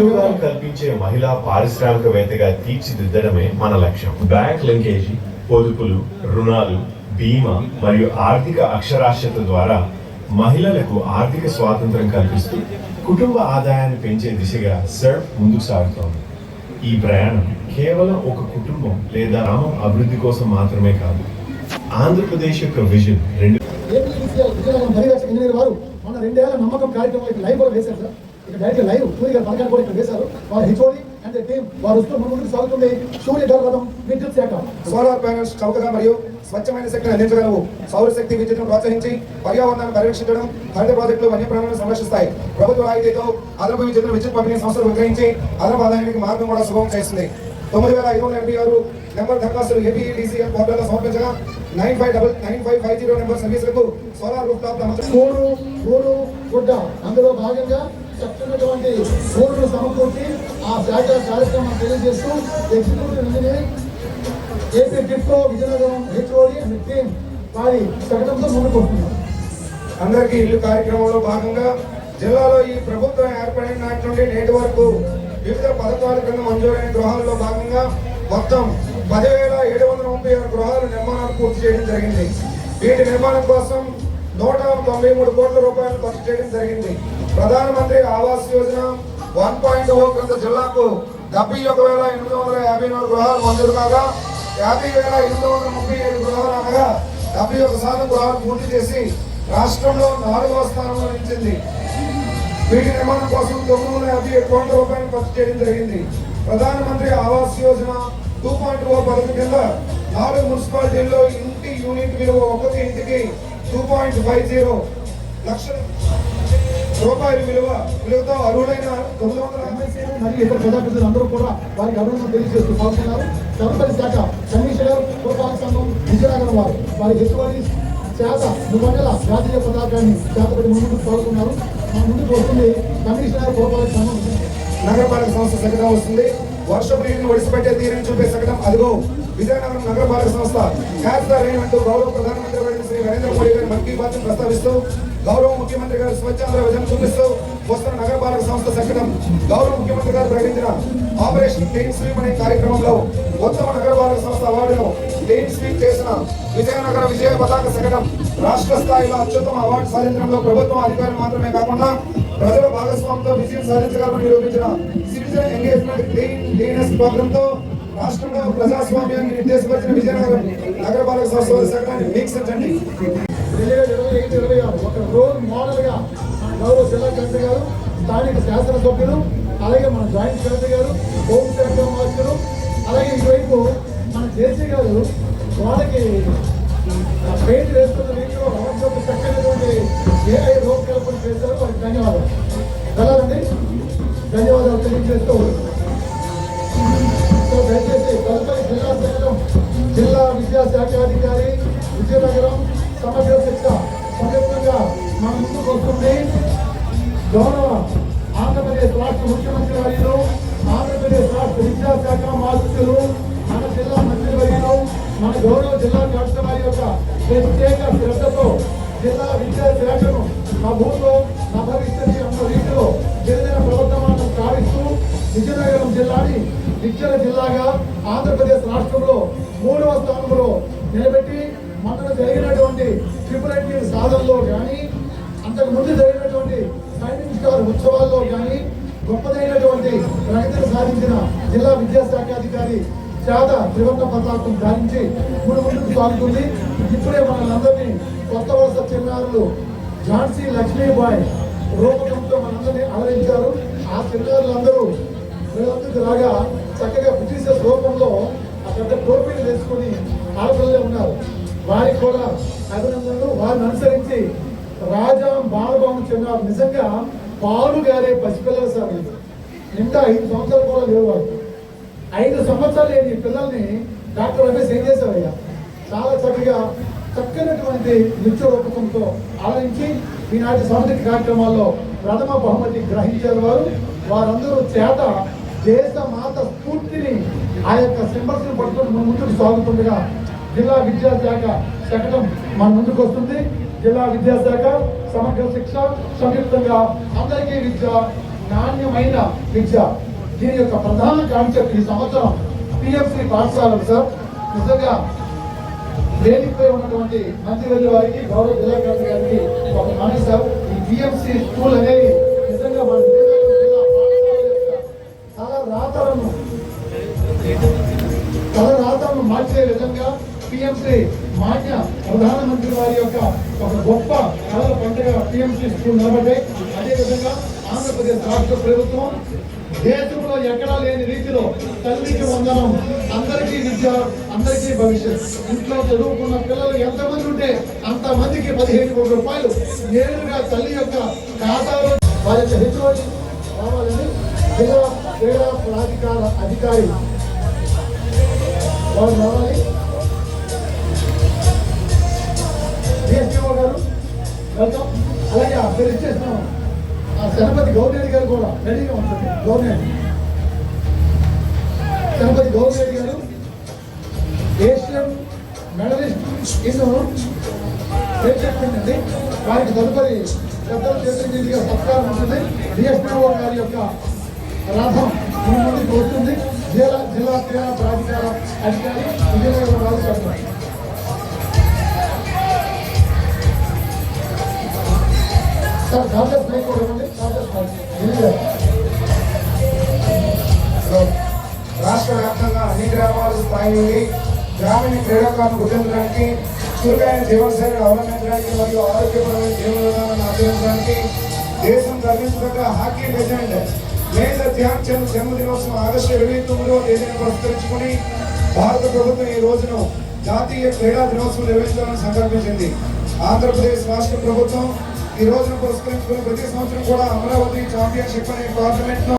ఉద్యోగాలు కల్పించే మహిళా పారిశ్రామికవేత్తగా తీర్చిదిద్దడమే మన లక్ష్యం. బ్యాంక్ లింకేజీ, పొదుపులు, రుణాలు, బీమా మరియు ఆర్థిక అక్షరాస్యత ద్వారా మహిళలకు ఆర్థిక స్వాతంత్రం కల్పిస్తూ కుటుంబ ఆదాయాన్ని పెంచే దిశగా సర్వ్ ముందుకు సాగుతోంది. ఈ ప్రయాణం కేవలం ఒక కుటుంబం లేదా గ్రామం అభివృద్ధి కోసం మాత్రమే కాదు, ఆంధ్రప్రదేశ్ యొక్క విజన్ మన 2 ఏళ్ల నమ్మకం కార్యక్రమం లైవ్ కూడా వేశారు సార్. ఇక్కడ డైరెక్ట్ లైవ్ సూర్య గారు పథకాలు కూడా ఇక్కడ వేశారు. వారు హెచ్ఓడి అండ్ టీమ్ వారు వస్తూ ముందుకు సాగుతుంది. సూర్య గారు రథం విద్యుత్ శాఖ సోలార్ ప్యానెల్స్ చౌకగా మరియు స్వచ్ఛమైన శక్తిని అందించగలవు. సౌరశక్తి విద్యుత్తును ప్రోత్సహించి పర్యావరణాన్ని పరిరక్షించడం, హరిత ప్రాజెక్టులు వన్యప్రాణులను సంరక్షిస్తాయి. ప్రభుత్వ రాయితీతో అదనపు విద్యుత్ పంపిణీ సంస్థలు విక్రయించి అదనపు ఆదాయానికి మార్గం కూడా సుగమం చేస్తుంది. 9,586 నెంబర్ దరఖాస్తులు ఏపీడీసీఎల్ పోర్టల్లో సమర్పించగా 955550 నెంబర్ సర్వీసులకు సోలార్ రూఫ్ టాప్ మూడు గుడ్డ అందులో భాగంగా చక్కనటువంటి మూడును సమకూర్చి ఆ శాఖ కార్యక్రమం తెలియజేస్తూ executive engineering AP TIPCO Vizianagaram HOD and team వారి ప్రకటనతో ముందుకు వస్తున్నారు. అందరికీ ఇల్లు కార్యక్రమంలో భాగంగా జిల్లాలో ఈ ప్రభుత్వం ఏర్పడిన నాటి నుండి నేటి వరకు వివిధ పథకాల కింద మంజూరైన గృహాల్లో భాగంగా మొత్తం 10,736 గృహాల నిర్మాణాలు పూర్తి చేయడం జరిగింది. వీటి నిర్మాణం కోసం 193 కోట్ల రూపాయలు ఖర్చు చేయడం జరిగింది. ప్రధానమంత్రి ఆవాస్ యోజన 1.0 కింద జిల్లాకు 71,854 గృహాలు మంజూరు కాగా 50,837 గృహాలు అనగా 71% గృహాలు పూర్తి చేసి రాష్ట్రంలో 4వ స్థానంలో నిలిచింది. వీటి నిర్మాణం కోసం 957 కోట్ల రూపాయలు ఖర్చు చేయడం జరిగింది. ప్రధానమంత్రి ఆవాస్ యోజన 2.0 పథకం కింద 4 మున్సిపాలిటీల్లో ఇంటి యూనిట్ విలువ ఒక్కొక్క ఇంటికి 2.50 లక్షల రూపాయల విలువతో అర్హులైన 900 ఎమ్మెల్సీలు మరియు ఇతర ప్రజాప్రతినిధులు అందరూ కూడా వారికి అభినందనలు తెలియజేస్తూ పాల్గొన్నారు. తదుపరి శాఖ కమిషనర్ పురపాలక సంఘం విజయనగరం వారి హెచ్ఓడి శాఖ 3 జాతీయ పతాకాన్ని చేతపడి ముందుకు పాల్గొన్నారు. ముందుకు వస్తుంది కమిషనర్ పురపాలక సంఘం నగరపాలక సంస్థ శకటం వస్తుంది. వర్షపు నీటిని ఒడిసిపెట్టే తీరుని చూపే శకటం అదిగో విజయనగరం నగరపాలక సంస్థ క్యాచ్ ద రెయిన్ అంటూ గౌరవ ప్రధానమంత్రి శ్రీ నరేంద్ర మోడీ గారి మన్ కీ బాత్ ప్రస్తావిస్తూ గౌరవ ముఖ్యమంత్రి గారు స్వచ్ఛాంధ్ర విజన్ చూపిస్తూ వస్తున్న నగరపాలక సంస్థ శకటం గౌరవ ముఖ్యమంత్రి గారు ప్రకటించిన ఆపరేషన్ క్లీన్ స్వీప్ అనే కార్యక్రమంలో ఉత్తమ నగరపాలక సంస్థ అవార్డును క్లీన్ స్వీప్ చేసిన విజయనగర విజయ పతాక శకటం రాష్ట్ర స్థాయిలో అత్యుత్తమ అవార్డు సాధించడంలో ప్రభుత్వం అధికారులు మాత్రమే కాకుండా ప్రజల భాగస్వామ్యంతో విజయం సాధించగలమని నిరూపించిన సిటిజన్ ఎంగేజ్మెంట్ క్లీనెస్ ప్రోగ్రామ్ తో రాష్ట్రంలో ప్రజాస్వామ్యాన్ని నిర్దేశపరిచిన విజయనగరం నగరపాలక సంస్థ శకటాన్ని వీక్షించండి. 2025-26 ఒక రోల్ మోడల్ గా గౌరవ జిల్లా కలెక్టర్ గారు, స్థానిక శాసనసభ్యులు, అలాగే మన జాయింట్ కలెక్టర్ గారు, హోంశాఖ మార్చులు, అలాగే ఇటువైపు మన జేసీ గారు వాళ్ళకి పెయింట్ వేస్తున్న రీతిలో చక్కనటువంటి ఏఐ రూపకల్పన చేశారు. వారికి ధన్యవాదాలు. వెళ్ళాలండి, ధన్యవాదాలు తెలియజేస్తూ దయచేసి తదుపరి జిల్లా శకటం జిల్లా విద్యాశాఖాధికారి విజయనగరం సమగ్ర శిక్ష సంయుక్తంగా మన ముందుకు వస్తుంది. గౌరవ ఆంధ్రప్రదేశ్ రాష్ట్ర ముఖ్యమంత్రి వర్యులు, ఆంధ్రప్రదేశ్ రాష్ట్ర విద్యాశాఖ మంత్రులు, మన జిల్లా మంత్రివర్యులు, మన గౌరవ జిల్లా కలెక్టర్ వారి యొక్క ప్రత్యేక శ్రద్ధతో జిల్లా విద్యాశాఖను నా భూమిలో నా భవిష్యత్తు అన్న రీతిలో గిరిజన ప్రవర్తమానం సాధిస్తూ విజయనగరం జిల్లాని విద్యల జిల్లాగా ఆంధ్రప్రదేశ్ రాష్ట్రంలో 3వ స్థానంలో నిలబెట్టి మొన్న జరిగినటువంటి ట్రిపుల్ సాధనలో కానీ, అంతకు ముందు జరిగినటువంటి సైనిక్ స్టార్ ఉత్సవాల్లో కానీ గొప్పదైనటువంటి ప్రగతిని సాధించిన జిల్లా విద్యాశాఖ అధికారి చేత త్రివర్ణ పతాకం ధారించి ముందుకు సాగుతుంది. ఇప్పుడే మనందరినీ కొత్త వలస చిన్నారులు ఝాన్సీ లక్ష్మీబాయ్ రూపకంతో మనందరినీ అలరించారు. ఆ చిన్నారులందరూ వీళ్ళందరికీ రాగా చక్కగా బ్రిటిషర్స్ రూపంలో ఆ పెద్ద టోపీలు వేసుకుని ఆడపిల్లలే ఉన్నారు. వారికి కూడా అభినందనలు. వారిని అనుసరించి రాజా బాలభవన్ చిన్నారు. నిజంగా పాలు గారే పసిపిల్లలు సార్. నిండా 5 సంవత్సరాలు కూడా లేవు వారికి. 5 సంవత్సరాలు లేని పిల్లల్ని డాక్టర్ రమేష్ ఏం చేశారయ్యా, చాలా చక్కగా చక్కనటువంటి నృత్య రూపకంతో ఆలరించి ఈనాటి సాంస్కృతిక కార్యక్రమాల్లో ప్రథమ బహుమతి గ్రహించారు వారందరూ చేత దేశ మాత స్ఫూర్తిని ఆ యొక్క సింబల్స్ ని పట్టుకుని మన ముందుకు సాగుతుండగా జిల్లా విద్యాశాఖ శకటం మన ముందుకు వస్తుంది. జిల్లా విద్యాశాఖ సమగ్ర శిక్ష సంయుక్తంగా అందరికీ విద్య నాణ్యమైన విద్య. దీని యొక్క ప్రధాన కాన్సెప్ట్ ఈ సంవత్సరం పిఎంసి పాఠశాలలు సార్. నిజంగా వేదికపై ఉన్నటువంటి మంత్రివర్యుల వారికి, గౌరవ జిల్లా కలెక్టర్ గారికి ఒక మనవి సార్. ఈ పిఎంసి స్కూల్ అనేది నిజంగా మన విజయనగరం జిల్లా పాఠశాల యొక్క తలరాతలను మార్చే విధంగా పిఎంసి మాన్య ప్రధానమంత్రి వారి యొక్క ఒక గొప్ప కళల పండుగ పిఎంసి స్కూల్ నిలబడ్డాయి. అదేవిధంగా ఆంధ్రప్రదేశ్ రాష్ట్ర ప్రభుత్వం దేశంలో ఎక్కడా లేని రీతిలో తల్లికి వందనం, అందరికీ విద్య, అందరికీ భవిష్యత్. ఇంట్లో చదువుకున్న పిల్లలు ఎంతమంది ఉంటే అంతమందికి 15 కోట్ల రూపాయలు నేరుగా తల్లి యొక్క ఖాతాలో వారి యొక్క హెచ్ఓడి రావాలని జిల్లా క్రీడా ప్రాధికార అధికారి వారు రావాలి. డిఎస్పీఓ గారు వెల్కమ్. అలాగే మీరు ఇచ్చేస్తున్నాం సెనపతి గౌరిరెడ్డి గారు కూడా రెడీగా ఉంటుంది. సెనపతి గౌరిరెడ్డి గారు ఏషియన్ మెడలిస్ట్ అండి. వారికి తదుపరి పెద్దల చేతుల మీదుగా సత్కారం ఉంటుంది. డిఎస్పీఓ గారి యొక్క రథం మీ ముందుకు వస్తుంది. జిల్లా క్రీడా ప్రాధికార అధికారి విజయనగరం రాజు చెప్తున్నారు. సార్ కాంగ్రెస్ మైక్ కూడా ఇవ్వండి. రాష్ట్ర వ్యాప్తంగా అన్ని గ్రామాల స్థాయి నుండి గ్రామీణ క్రీడాకారులను గుర్తించడానికి, చురుకైన జీవనశైలిని అవలంబించడానికి మరియు ఆరోగ్యపరమైన జీవన విధానాన్ని ఆచరించడానికి దేశం గర్వించదగ్గ hockey legend major Dhyan Chand జన్మదినోత్సవం ఆగస్టు 29వ తేదీని పురస్కరించుకుని భారత ప్రభుత్వం ఈ రోజును జాతీయ క్రీడా దినోత్సవం నిర్వహించాలని సంకల్పించింది. ఆంధ్రప్రదేశ్ రాష్ట్ర ప్రభుత్వం ఈ రోజును పురస్కరించుకుని ప్రతి సంవత్సరం కూడా అమరావతి ఛాంపియన్షిప్ అనే టోర్నమెంట్